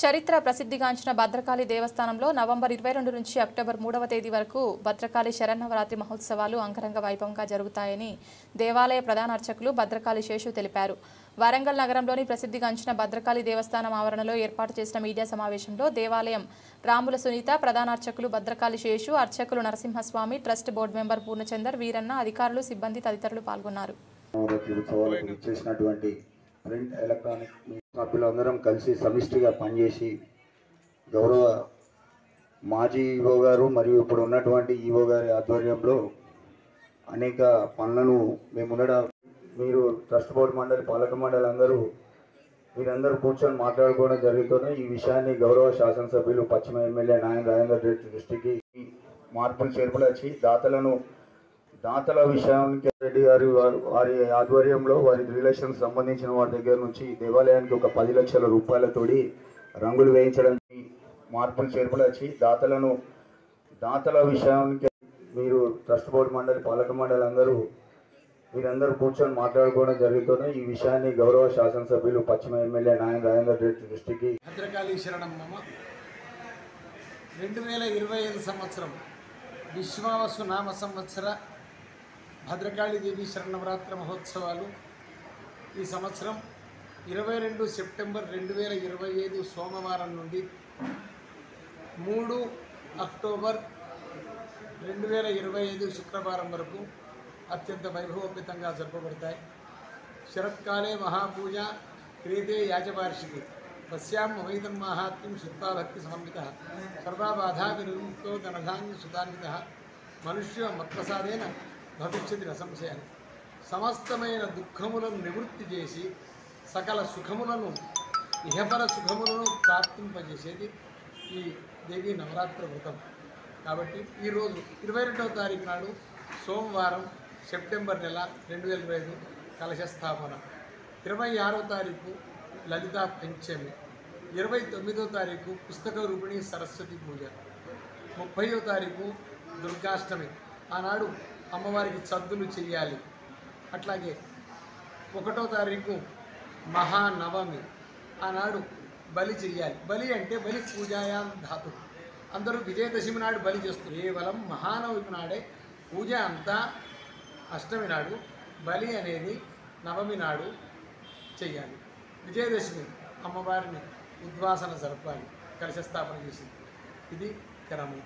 చరిత్ర ప్రసిద్ధిగాంచిన భద్రకాళి దేవస్థానంలో నవంబర్ 22 నుంచి అక్టోబర్ 3వ తేదీ వరకు భద్రకాళి శరన్నవరాత్రి మహోత్సవాలు అంగరంగ వైభవంగా జరుగుతాయని దేవాలయ ప్రధాన అర్చకులు భద్రకాళి శేషు తెలిపారు. వరంగల్ నగరంలోని ప్రసిద్ధిగాంచిన భద్రకాళి దేవస్థానం ఆవరణలో ఏర్పాటు చేసిన మీడియా సమావేశంలో దేవాలయం రాముల సునీత, ప్రధాన అర్చకులు భద్రకాళి శేషు, అర్చకులు Narasimhaswamy, trust board member Purnachander, Veeranna, అధికారులు, సిబ్బంది తదితరులు పాల్గొన్నారు. ప్రింట్ ఎలక్ట్రానిక్ సభ్యులందరం కలిసి సమిష్టిగా పనిచేసి గౌరవ మాజీ ఈవో గారు మరియు ఇప్పుడు ఉన్నటువంటి ఈవో గారి ఆధ్వర్యంలో అనేక పనులను మేముండడం, మీరు ట్రస్ట్ బోర్డు మండలి, పాలక మండలి మీరందరూ కూర్చొని మాట్లాడుకోవడం జరుగుతుంది. ఈ విషయాన్ని గౌరవ శాసనసభ్యులు పశ్చిమ ఎమ్మెల్యే నాయన రాజేందర్ రెడ్డి దృష్టికి మార్పులు చేర్పులు వచ్చి దాతల విషయానికి రెడ్డి గారి వారి ఆధ్వర్యంలో వారి రిలేషన్స్ సంబంధించిన వారి దగ్గర నుంచి దేవాలయానికి ఒక 10 లక్షల రూపాయలతోటి రంగులు వేయించడం, మార్పులు చేర్పులు వచ్చి దాతల విషయానికి మీరు ట్రస్ట్ బోర్డు మండలి, పాలక మండలి మీరందరూ కూర్చొని మాట్లాడుకోవడం జరుగుతుంది. ఈ విషయాన్ని గౌరవ శాసనసభ్యులు పశ్చిమ ఎమ్మెల్యే నాయన రాజేందర్ రెడ్డి దృష్టికి భద్రకాళి శరణమ్మ 2025 సంవత్సరం విశ్వావసు నామ సంవత్సర భద్రకాళి దేవి శరణవరాత్రి మహోత్సవాలు ఈ సంవత్సరం 22 సెప్టెంబర్ 2025 సోమవారం నుండి 3 అక్టోబర్ 2025 శుక్రవారం వరకు అత్యంత వైభవోపేతంగా జరపబడతాయి. శరత్కాలే మహాపూజ క్రియతే యాజవార్షికి తస్యాం వైదం మాహాత్మ్యం శుద్ధా భక్తి సమన్విత సర్వబాధా వినిర్ముక్తో ధనధాన్య సుధాన్విత మనుష్య మత్ప్రసాదేన భవిష్యతి నసంశయాన్ని సమస్తమైన దుఃఖములను నివృత్తి చేసి సకల సుఖములను ఇహపర సుఖములను ప్రాప్తింపజేసేది ఈ దేవీ నవరాత్రి వ్రతం. కాబట్టి ఈరోజు 22వ తారీఖు నాడు సోమవారం సెప్టెంబర్ నెల 2025 కలశస్థాపన, 26వ తారీఖు లలితా పంచమి, 29వ తారీఖు పుస్తక రూపిణి సరస్వతి పూజ, 30వ తారీఖు దుర్గాష్టమి, ఆనాడు అమ్మవారికి చద్దులు చెయ్యాలి. అట్లాగే 1వ తారీఖు మహానవమి, ఆనాడు బలి చెయ్యాలి. బలి అంటే బలి పూజాయాం ధాతు, అందరూ విజయదశమి నాడు బలి చేస్తారు. కేవలం మహానవమి నాడే పూజ అంతా అష్టమి నాడు, బలి అనేది నవమి నాడు చెయ్యాలి. విజయదశమి అమ్మవారిని ఉద్వాసన జరపాలి, కలశస్థాపన చేసింది. ఇది క్రమం.